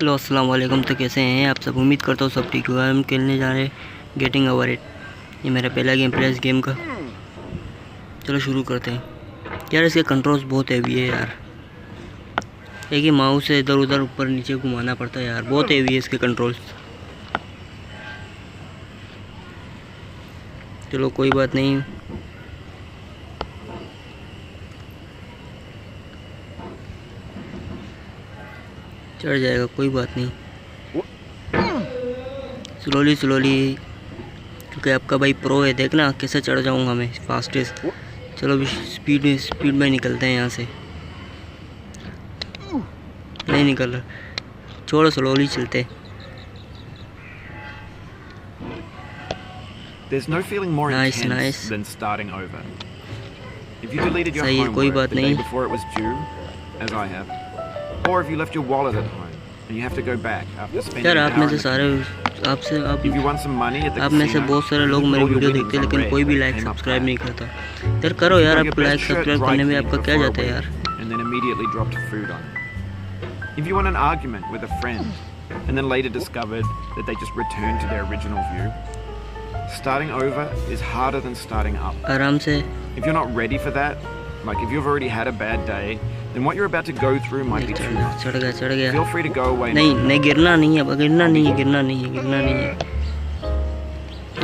Hello अस्सलाम वालेकुम। तो कैसे हैं आप सब? उम्मीद करता हूँ सब ठीक हुआ। हम खेलने जा रहे हैं गेटिंग ओवर इट। ये मेरा पहला गेम प्ले इस गेम का। चलो शुरू करते हैं। यार इसके कंट्रोल्स बहुत हैवी है यार। एक ही माउस से इधर उधर ऊपर नीचे घुमाना पड़ता है यार। बहुत हैवी है इसके कंट्रोल्स। चलो कोई बात नहीं। चढ़ जाएगा, कोई बात नहीं। स्लोली स्लोली, क्योंकि आपका भाई प्रो है। देखना कैसे चढ़ जाऊंगा मैं फास्टेस्ट। चलो अभी स्पीड में निकलते हैं यहाँ से। नहीं निकल रहा, छोड़ो स्लोली चलते। There's no feeling more Nice, intense nice. than starting over. If you deleted your सही है, कोई homework बात the day नहीं। before it was due, as I have, or if you left your wallet at home and you have to go back after spending यार an आप hour में in से the सारे casino. If you won some money at the आप में से casino, बहुत सारे लोग you मेरी all your वीडियो winnings देखते हैं, on लेकिन red कोई भी that like came up subscribe back. नहीं करता। यार करो If you यार, got your आपको like best shirt subscribe dry करने में cleaned आपका क्या before a जाता है week यार। and then immediately dropped food on it. If you won an argument with a friend and then later discovered that they just returned to their original view, starting over is harder than starting up. आराम से। If you're not ready for that, like if you've already had a bad day, then what you're about to go through might be too much. चढ़ गया। Feel free to go away नहीं now. नहीं, गिरना नहीं है, गिरना नहीं है, गिरना नहीं है, गिरना नहीं है,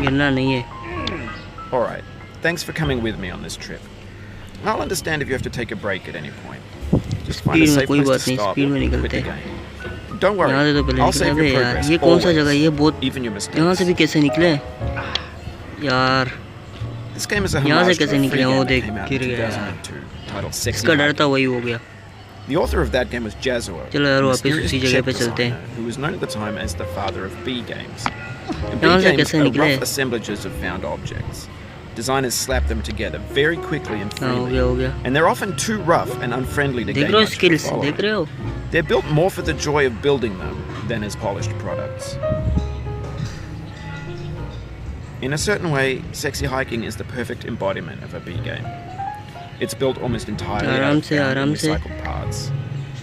गिरना नहीं है। Alright, thanks for coming with me on this trip. I'll understand if you have to take a break at any point. Just find a speed में safe कोई place to बात नहीं, stop स्पीड में and quit निकलते the हैं। game. Don't worry, यहाँ से तो पहले I'll निकले। save अबे your यार progress ये कौन सा always, जगह है? ये बहुत, even your mistakes. यहाँ से भी कैसे निकले यार? This game is a यहाँ से homage to कैसे a निकले? free वो game that देख came out गिर in गया यार। 2002 titled Sexy इसका डर Hiking. था, वही हो गया। The author of that game was Jazuo, चलो यार a वापस mysterious उसी जगह chip पे चलते हैं। designer who was known at the time as the father of B games. And B यहाँ से games कैसे are निकले? rough assemblages of found objects. Designers slap them together very quickly and हाँ हो freely, गया। and they're often too rough and unfriendly to देख gain रहे हो much स्किल्स, follow. देख रहे हो? They're built more for the joy of building them than as polished products. In a certain way, Sexy Hiking is the perfect embodiment of a B game. It's built almost entirely out आराम of से, found आराम and से। recycled parts,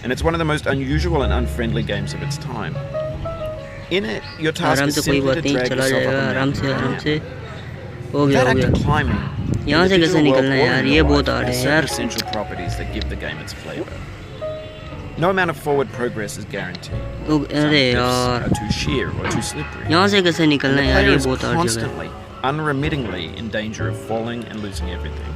and it's one of the most unusual and unfriendly games of its time. In it, your task आराम is से, कोई simply to बात नहीं, drag चला yourself up जाएगा। a आराम mountain से, and आराम down. से। हो That गया। act of climbing, यहाँ in से the कैसे digital world निकलना है or in यार? real ये life, बहुत हार्ड has है certain यार। essential properties that give the game its flavor. No amount of forward progress is guaranteed. Some अरे cliffs यार, are too sheer or too slippery. यहाँ से कैसे And निकलना the है यार? player ये is बहुत हार्ड जगह है। constantly, unremittingly in danger of falling and losing everything.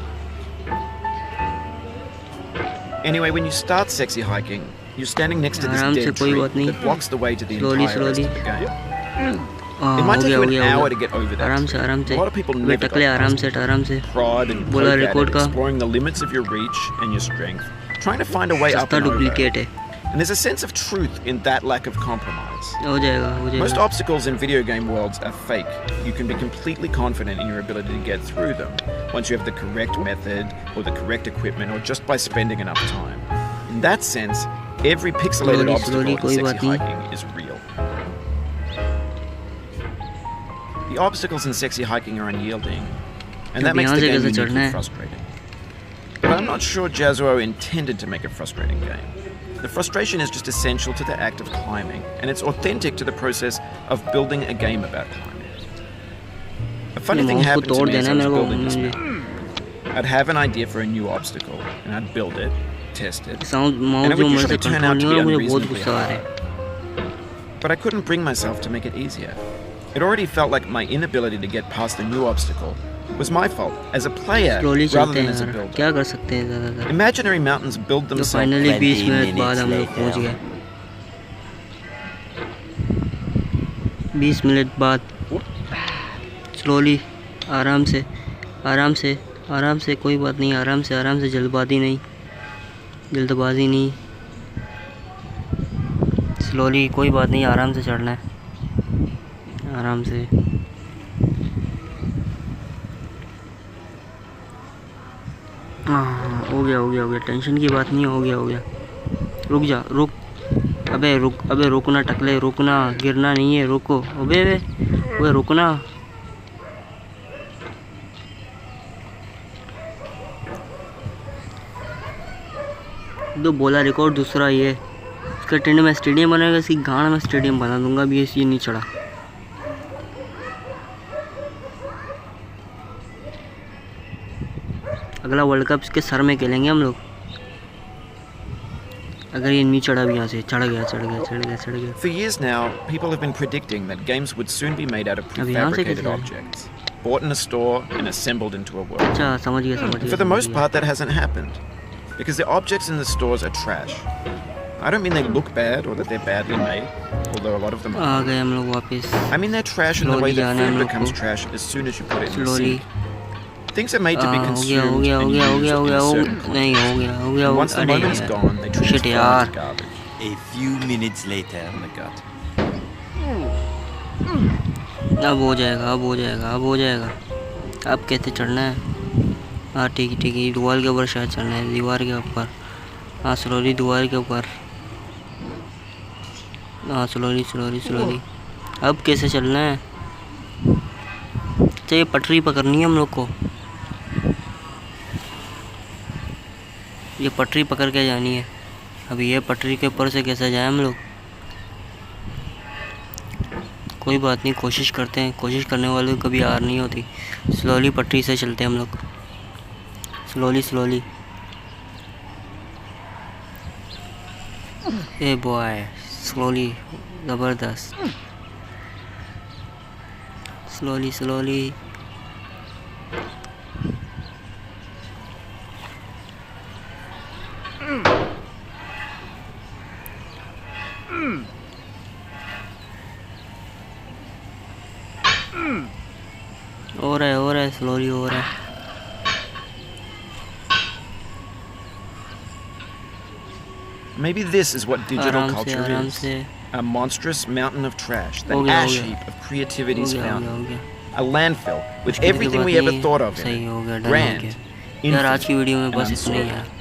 Anyway, when you start Sexy Hiking, you're standing next to this आराम से, dead कोई tree बात नहीं। that blocks the way to the Slowly, entire rest slowly। of the game. हाँ It might हो take गया, you हो an गया, हो hour गया। to get over that. आराम से, आराम से। A lot of people way never Takle got आराम past से, it. आराम से। Prod and बोला poke at record it, का। exploring the limits of your reach and your strength, trying to find a way up सस्ता and over. Duplicate है। And there's a sense of truth in that lack of compromise. हो जाएगा, हो Most जाएगा। obstacles in video game worlds are fake. You can be completely confident in your ability to get through them once you have the correct method or the correct equipment or just by spending enough time. In that sense, every pixelated Slowly, obstacle slowly, in कोई Sexy बात नहीं। Hiking is real. The obstacles in Sexy Hiking are unyielding, and that अब makes यहाँ the से game कैसे चढ़ना uniquely है? frustrating. But I'm not sure Jazuo intended to make a frustrating game. The frustration is just essential to the act of climbing, and it's authentic to the process of building a game about climbing. A funny ये thing mouse को happened to तोड़ me as देना I was मेरे को। building this map. I'd have an idea for a new obstacle, and I'd build it, test it, sound and mouse it जो would मेरे से usually turn control out नहीं to हो be रहा, मुझे बहुत unreasonably गुस्सा आ रहा hard. है। But I couldn't bring myself to make it easier. It already felt like my inability to get past the new obstacle was my fault as a player slowly rather चलते than हैं as a यार, builder. क्या कर सकते हैं ज़्यादातर। Imaginary mountains build तो themselves. Finally 20 minute 20 बाद हम लोग minutes पहुंच later. गए। 20 मिनट बाद। स्लोली, आराम से, आराम से, आराम से, कोई बात नहीं। आराम से, आराम से, जल्दबाजी नहीं, जल्दबाजी नहीं। स्लोली, कोई बात नहीं, आराम से चढ़ना है, आराम से। हाँ हो गया, हो गया, हो गया। टेंशन की बात नहीं, हो गया, हो गया। रुक जा, रुक। अबे रुक, अबे रुकना टकले, रुकना, गिरना नहीं है, रुको। अबे अबे रुकना। तो बोला रिकॉर्ड दूसरा ये उसका टेंट में स्टेडियम बनाएगा, इसकी गाड़ में स्टेडियम बना दूंगा। अभी ये नहीं चढ़ा। अगला वर्ल्ड कप इसके सर में खेलेंगे हम लोग। अगर ये नहीं चढ़ा भी यहाँ से, चढ़ गया। For years now, people have been predicting that games would soon be made out of prefabricated objects, bought in a store and assembled into a world. अच्छा, समझ गया। For the most part, that hasn't happened, because the objects in the stores are trash. I don't mean they look bad or that they're badly made, although a lot of them are. आ गए हम लोग वापस। I mean they're trash in the way that food becomes trash as soon as you put it in the sink. Things are made to be consumed and used in certain contexts. Once the moment's gone, they transform into garbage. A few minutes later. In the gut. अब हो जाएगा। अब कैसे चढ़ना है? हाँ ठीक है। दीवार के ऊपर शायद चढ़ना है, दीवार के ऊपर। हाँ स्लोली दीवार के ऊपर। हाँ स्लोली। अब कैसे चलना है? अच्छा, ये पटरी पकड़नी है हम लोग को। ये पटरी पकड़ के जानी है। अभी ये पटरी के ऊपर से कैसे जाए हम लोग? कोई बात नहीं, कोशिश करते हैं। कोशिश करने वाले को कभी हार नहीं होती। स्लोली पटरी से चलते हैं हम लोग। स्लोली। ए बॉय, स्लोली, ज़बरदस्त। स्लोली। हो रहा है, स्लोली हो रहा है। Maybe this is what digital culture आराम is. से। A monstrous mountain of trash, the हो गया। ash heap of creativity's हो fountain. गया। A landfill with मुश्किल की everything बात we ever नहीं है। thought of in सही it. हो गया, डन हो Grand, गया। यार आज की वीडियो में infinite, बस and इतना ही unsorted. है।